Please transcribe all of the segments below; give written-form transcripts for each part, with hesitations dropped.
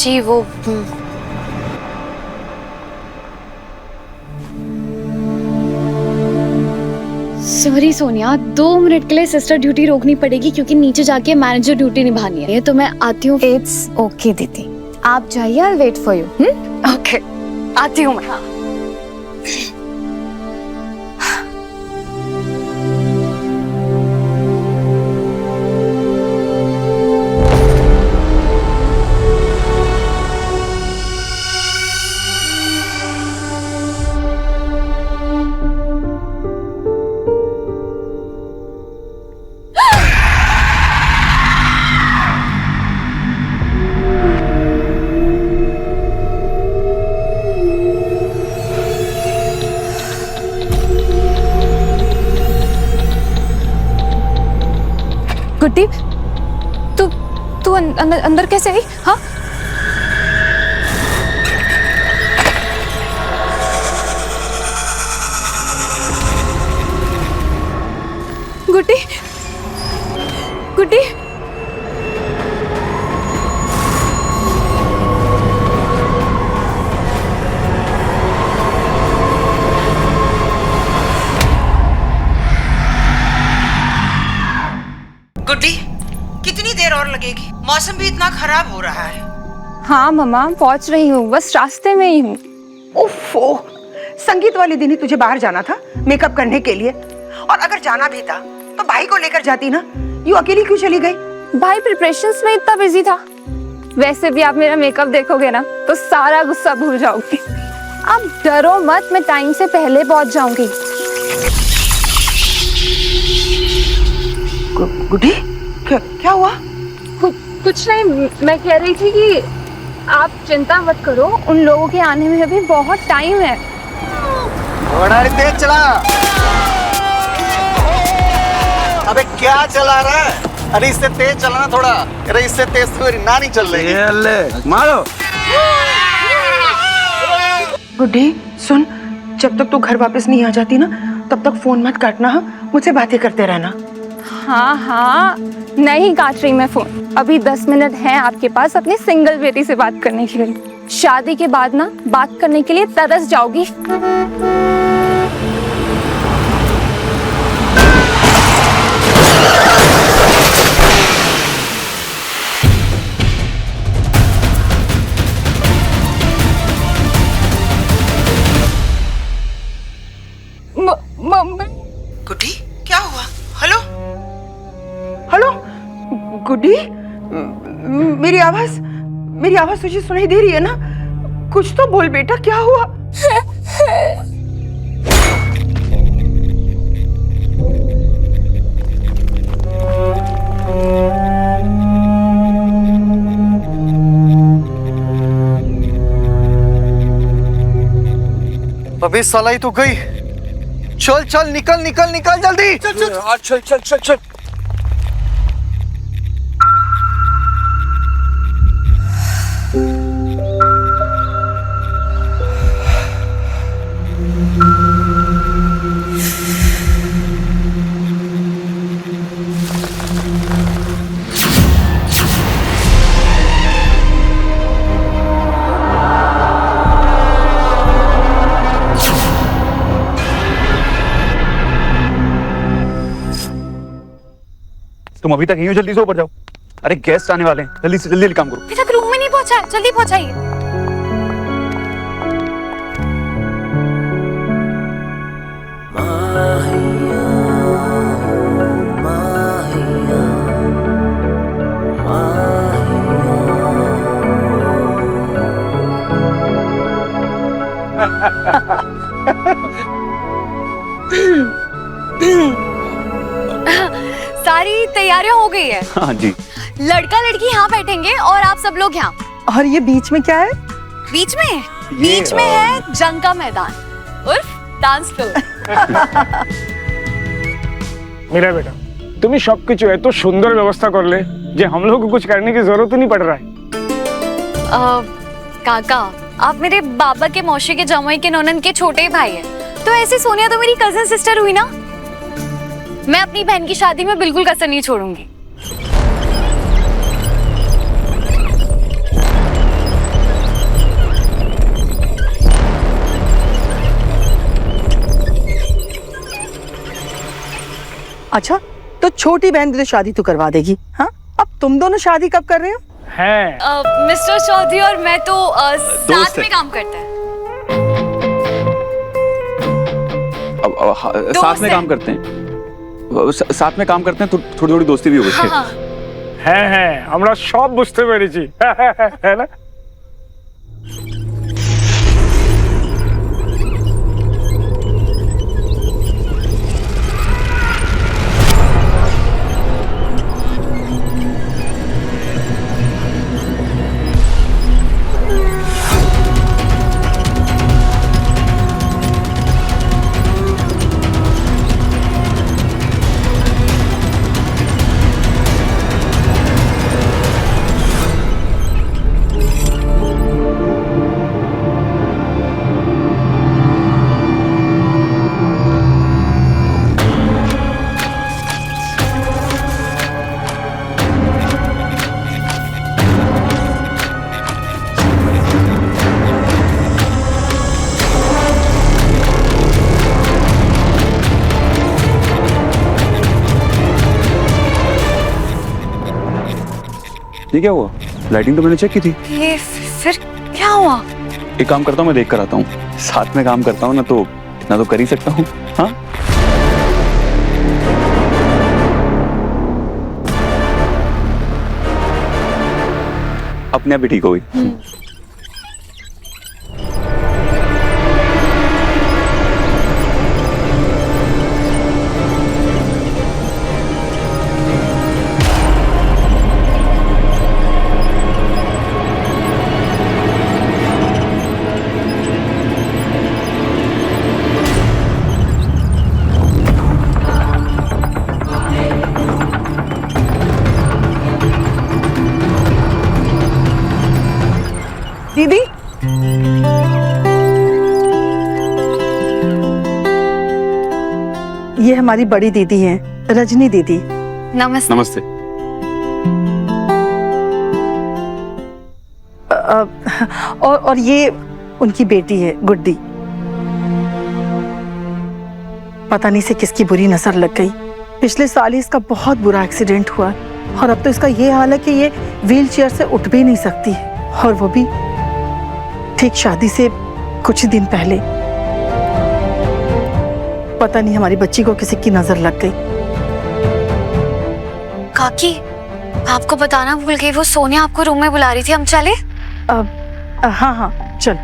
जी वो sorry Sonia, 2 minute के लिए सिस्टर ड्यूटी रोकनी पड़ेगी क्योंकि नीचे जाके मैनेजर ड्यूटी निभानी है। तो मैं आती हूँ। इट्स ओके दीदी, आप जाइए, I wait for you. Okay, आती हूँ मैं। गुड्डी, तू अंदर कैसे आई? हाँ, गुड्डी, गुड्डी, गुड्डी, कितनी देर और लगेगी? मौसम भी इतना खराब हो रहा है। हाँ मम्मा, पहुंच रही हूँ, बस रास्ते में ही हूँ। ओफो, संगीत वाले दिन ही तुझे बाहर जाना था मेकअप करने के लिए, और अगर जाना भी था तो भाई को लेकर जाती ना। यूं अकेली क्यों चली गई? भाई प्रिपरेशंस में इतना बिजी था। वैसे भी आप मेरा मेकअप देखोगे ना तो सारा गुस्सा भूल जाओगी। आप डरो मत, मैं टाइम से पहले पहुंच जाऊंगी। गुड्डी, क्या हुआ? कुछ नहीं, मैं कह रही थी कि आप चिंता मत करो, उन लोगों के आने में अभी बहुत टाइम है। थोड़ा तेज चला। अबे क्या चला रहा है? अरे इससे तेज चलाना थोड़ा। अरे इससे तेज तो मेरी नानी चल रही है। मारो। गुड्डी सुन, जब तक तू घर वापस नहीं आ जाती ना तब तक फोन मत काटना। हाँ, मुझसे बातें करते रहना। हाँ हाँ, नहीं काट रही मैं फोन। अभी 10 मिनट हैं आपके पास अपनी सिंगल बेटी से बात करने के लिए। शादी के बाद ना बात करने के लिए तरस जाओगी। मम्मी। गुड्डी, क्या हुआ? हेलो हेलो गुड्डी, मेरी आवाज तुझे सुनाई दे रही है ना? कुछ तो बोल बेटा, क्या हुआ? अबे साला ही तो गई। चल चल, निकल निकल निकल जल्दी। चल चल चल चल चल चल। तुम अभी तक यहीं हो, जल्दी से ऊपर जाओ। अरे गेस्ट आने वाले हैं, जल्दी से जल्दी काम करो। अभी तक रूम में नहीं पहुंचा, जल्दी पहुंचाइए। सारी तैयारियां हो गई है। हाँ जी। लड़का लड़की यहाँ बैठेंगे और आप सब लोग यहाँ। और ये बीच में क्या है? बीच में है जंग का मैदान उर्फ डांस फ्लोर। मेरा बेटा, তুমি সবকিছু এত সুন্দর ব্যবস্থা করলে যে हम लोग को कुछ करने की जरूरत ही नहीं पड़ रहा है। काका, आप मेरे बाबा के मौसी के जमाई के ननद के छोटे भाई हैं, तो ऐसे सोनिया तो मेरी कजन सिस्टर हुई ना। मैं अपनी बहन की शादी में बिल्कुल कसर नहीं छोड़ूंगी। अच्छा, तो छोटी बहन की तो शादी तो करवा देगी। हाँ, अब तुम दोनों शादी कब कर रहे हो? है मिस्टर चौधरी और मैं तो दोस्त साथ में है। काम करते हैं। साथ में है। काम करते हैं, साथ में काम करते हैं, थोड़ी थोड़ी दोस्ती भी हो गई हाँ, हाँ। है আমরা সব বুঝতে পেরেছি है ना। ये क्या हुआ? लाइटिंग तो मैंने चेक की थी। ये फिर क्या हुआ? एक काम करता हूँ, मैं देख कर आता हूँ। साथ में काम करता हूँ ना, तो इतना तो कर ही सकता हूँ। हाँ, अपने आप ही ठीक हो गई। दीदी, ये हमारी बड़ी दीदी हैं, रजनी दीदी। नमस्ते। नमस्ते। और ये उनकी बेटी है गुड्डी। पता नहीं से किसकी बुरी नजर लग गई। पिछले साल ही इसका बहुत बुरा एक्सीडेंट हुआ और अब तो इसका ये हाल है कि ये व्हील चेयर से उठ भी नहीं सकती, और वो भी ठीक शादी से कुछ ही दिन पहले। पता नहीं हमारी बच्ची को किसी की नजर लग गई। काकी, आपको बताना भूल गई, वो सोनिया आपको रूम में बुला रही थी, हम चले? हाँ हाँ चल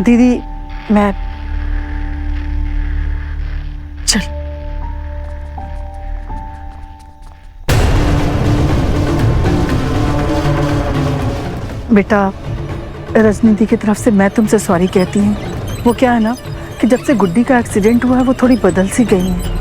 दीदी, मैं चल। बेटा, रजनी दी की तरफ से मैं तुमसे सॉरी कहती हूँ। वो क्या है ना कि जब से गुड्डी का एक्सीडेंट हुआ है वो थोड़ी बदल सी गई है।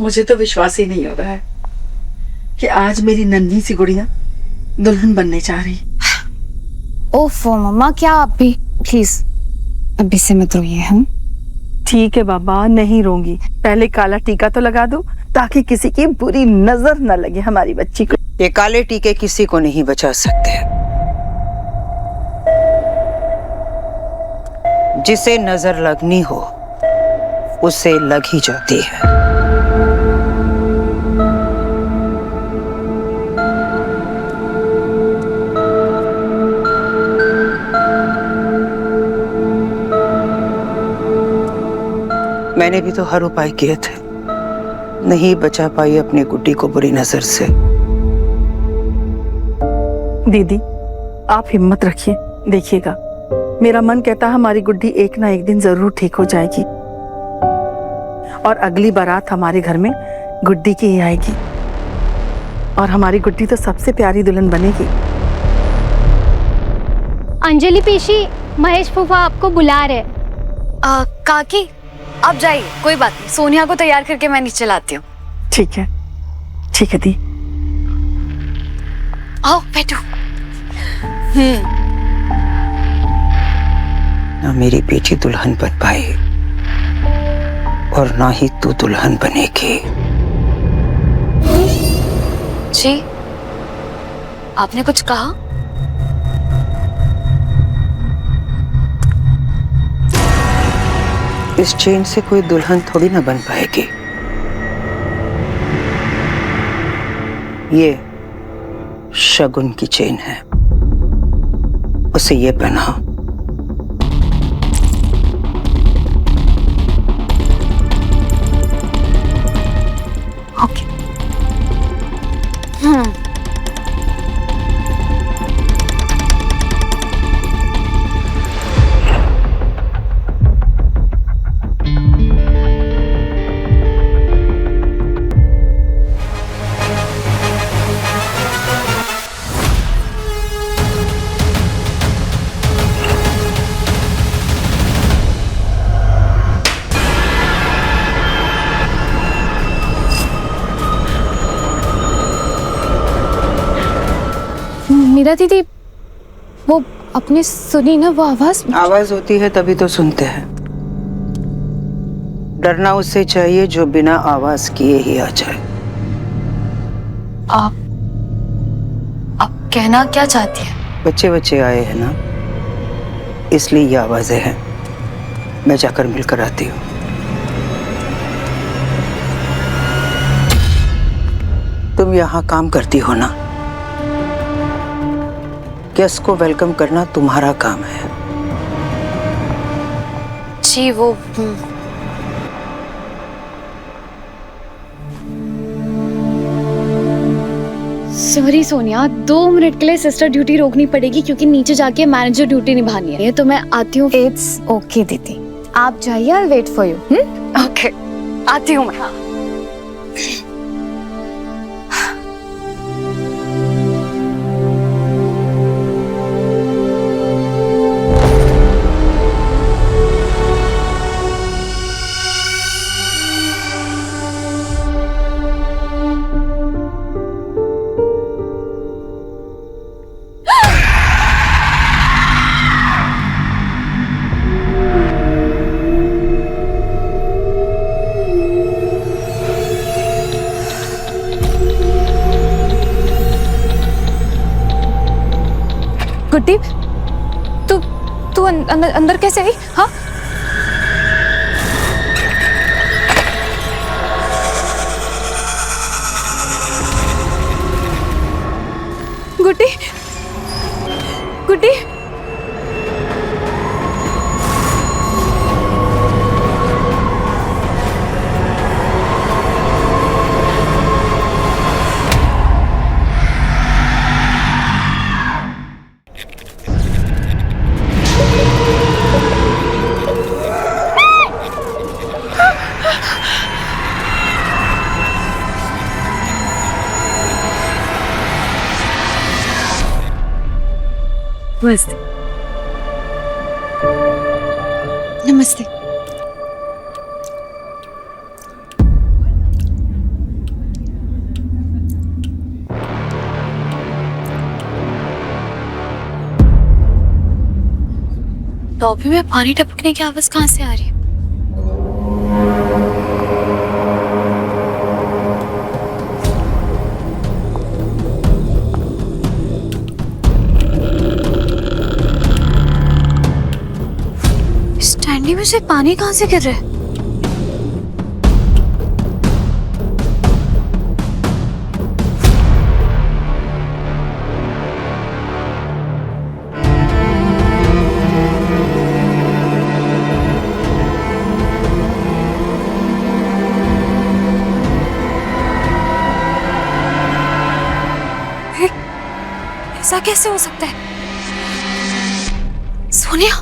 मुझे तो विश्वास ही नहीं हो रहा है कि आज मेरी नन्ही सी गुड़िया दुल्हन बनने जा रही। ओफो मम्मा, क्या आप भी प्लीज अभी से मत रोइए। हम ठीक है बाबा, नहीं रोंगी। पहले काला टीका तो लगा दो ताकि किसी की बुरी नजर न लगे हमारी बच्ची को। ये काले टीके किसी को नहीं बचा सकते। जिसे नजर लगनी हो उसे लग ही जाती है। मैंने भी तो हर उपाय किए थे, नहीं बचा पाई अपनी गुड्डी को बुरी नजर से। दीदी, आप हिम्मत रखिए, देखिएगा मेरा मन कहता है हमारी गुड्डी एक ना एक दिन जरूर ठीक हो जाएगी और अगली बारात हमारे घर में गुड्डी की ही आएगी और हमारी गुड्डी तो सबसे प्यारी दुल्हन बनेगी। अंजलि पीशी, महेश फूफा आपको बुला रहे। काकी आप जाइए, कोई बात नहीं, सोनिया को तैयार करके मैं नीचे लाती हूँ। ठीक है दी। आओ बैठो। ना मेरी बेटी दुल्हन बन पाई और ना ही तू दुल्हन बनेगी। जी, आपने कुछ कहा? इस चेन से कोई दुल्हन थोड़ी ना बन पाएगी। ये शगुन की चेन है, उसे ये पहनाओ। ओके। मीरा दीदी, वो अपने सुनी ना वो आवाज? आवाज होती है तभी तो सुनते हैं। डरना उससे चाहिए जो बिना आवाज किए ही आ जाए। आप कहना क्या चाहती हैं? बच्चे आए हैं ना, इसलिए ये आवाजें हैं। मैं जाकर मिलकर आती हूँ। तुम यहाँ काम करती हो ना, गेस्ट को वेलकम करना तुम्हारा काम है। जी वो सॉरी सोनिया, 2 मिनट के लिए सिस्टर ड्यूटी रोकनी पड़ेगी क्योंकि नीचे जाके मैनेजर ड्यूटी निभानी है। तो मैं आती हूँ। इट्स ओके दीदी, आप जाइए, I wait for you. Okay, आती हूँ मैं। गुड्डी, तू अंदर कैसे आई? हाँ, गुड्डी, गुड्डी, नमस्ते। नमस्ते। टॉपी में पानी टपकने की आवाज कहाँ से आ रही है? स्टैंडी में से पानी कहाँ से गिर रहा है? ऐसा कैसे हो सकता है? सोनिया,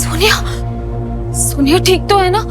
सोनिया, सोनिया ठीक तो है ना?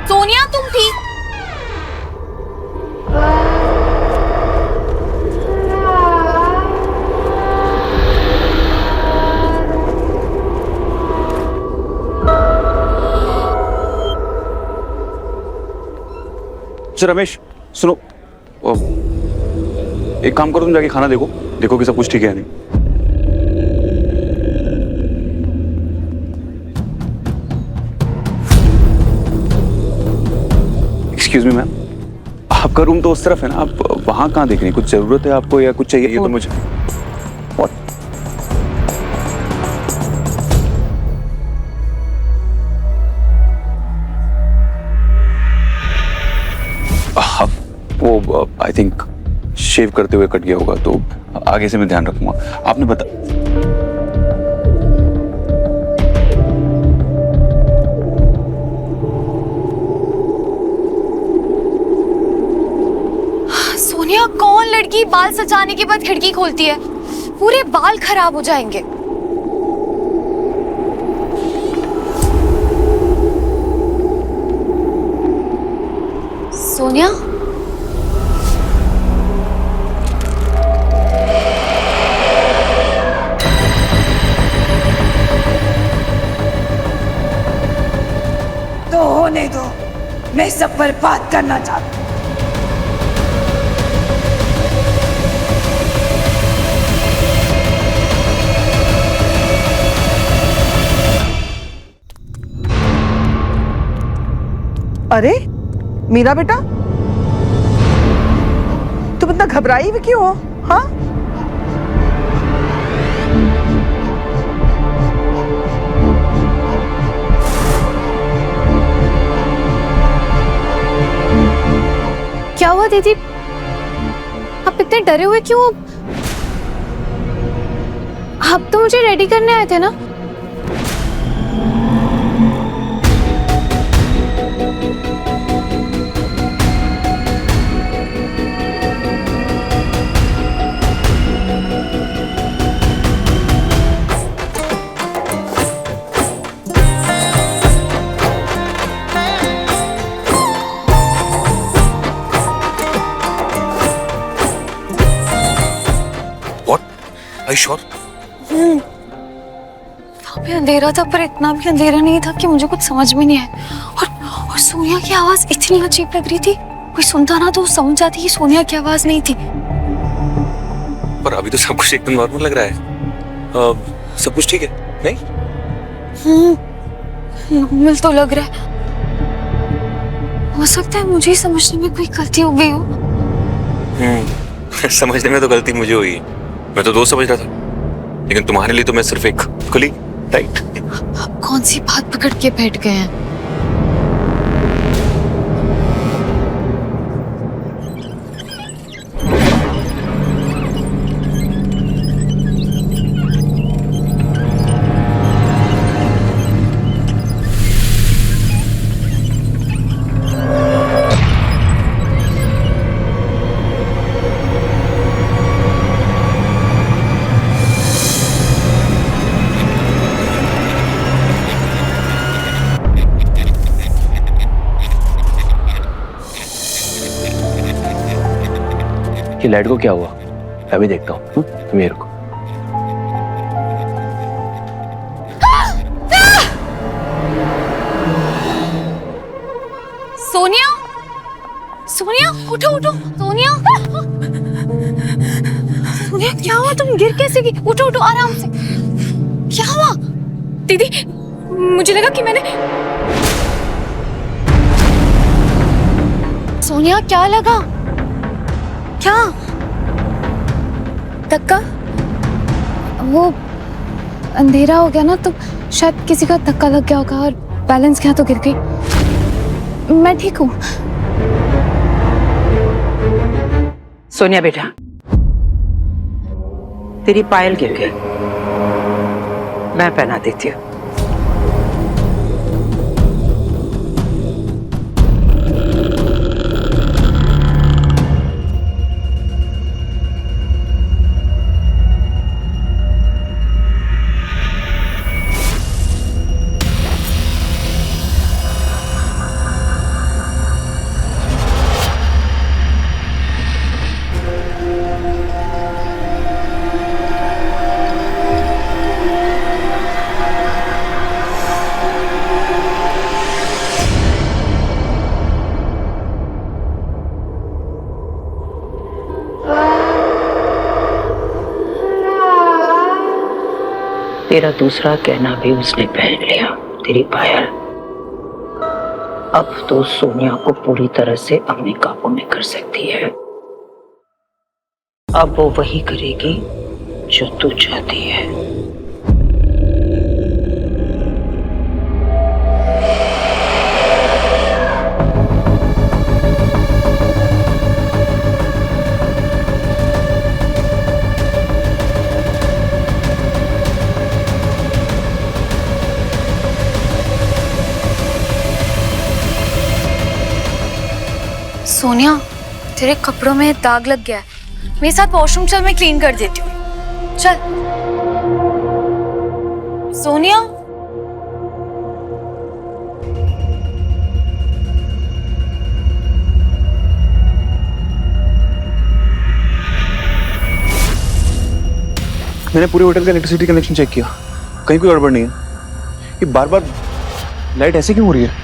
सोनिया तुम ठीक? अच्छा रमेश सुनो, एक काम करो, तुम जाके खाना देखो, देखो कि सब कुछ ठीक है या नहीं। एक्सक्यूज मी मैम, आपका रूम तो उस तरफ है ना, आप वहां कहाँ देख रही हैं? कुछ जरूरत है आपको या कुछ चाहिए? ये तो मुझे What? वो आई थिंक शेव करते हुए कट गया होगा, तो आगे से मैं ध्यान रखूंगा। आपने बता सोनिया, कौन लड़की बाल सजाने के बाद खिड़की खोलती है? पूरे बाल खराब हो जाएंगे। सोनिया, तो होने दो, मैं सब बर्बाद करना चाहती हूँ। अरे मीरा बेटा, तुम इतना घबराई हुई क्यों हो? हाँ, क्या हुआ दीदी? आप इतने डरे हुए क्यों? आप तो मुझे रेडी करने आए थे ना? Are you sure? वहाँ पे अंधेरा था, पर इतना भी अंधेरा नहीं था कि मुझे कुछ समझ में नहीं आया। और सोनिया की आवाज इतनी अजीब लग रही थी, कोई सुनता ना तो समझ जाती कि सोनिया की आवाज नहीं थी। पर अभी तो सब कुछ एकदम नॉर्मल लग रहा है। सब कुछ ठीक है नहीं? नॉर्मल तो लग रहा है। हो सकता है मुझे ही समझने में कोई गलती हो गई हो। समझने में तो गलती मुझे हुई, मैं तो दोस्त समझ रहा था, लेकिन तुम्हारे लिए तो मैं सिर्फ एक कुली, राइट? आप कौन सी बात पकड़ के बैठ गए हैं? कि लाइट को क्या हुआ? अभी देखता हूँ, तुम ये रुको। सोनिया, सोनिया उठो उठो, सोनिया, सोनिया क्या हुआ? तुम गिर कैसे गई? उठो उठो आराम से। क्या हुआ? दीदी, मुझे लगा कि मैंने। सोनिया क्या लगा? क्या? धक्का? वो अंधेरा हो गया ना, तो शायद किसी का धक्का लग गया होगा और बैलेंस गया तो गिर गई। मैं ठीक हूँ। सोनिया बेटा, तेरी पायल गिर गई, मैं पहना देती हूँ। तेरा दूसरा कहना भी उसने पहन लिया, तेरी पायल। अब तो सोनिया को पूरी तरह से अपने काबू में कर सकती है। अब वो वही करेगी जो तू चाहती है। सोनिया, तेरे कपड़ों में दाग लग गया है। मेरे साथ वॉशरूम चल, मैं क्लीन कर देती हूँ। चल। सोनिया। मैंने पूरे होटल का इलेक्ट्रिसिटी कनेक्शन चेक किया, कहीं कोई गड़बड़ नहीं है। ये बार बार लाइट ऐसे क्यों हो रही है?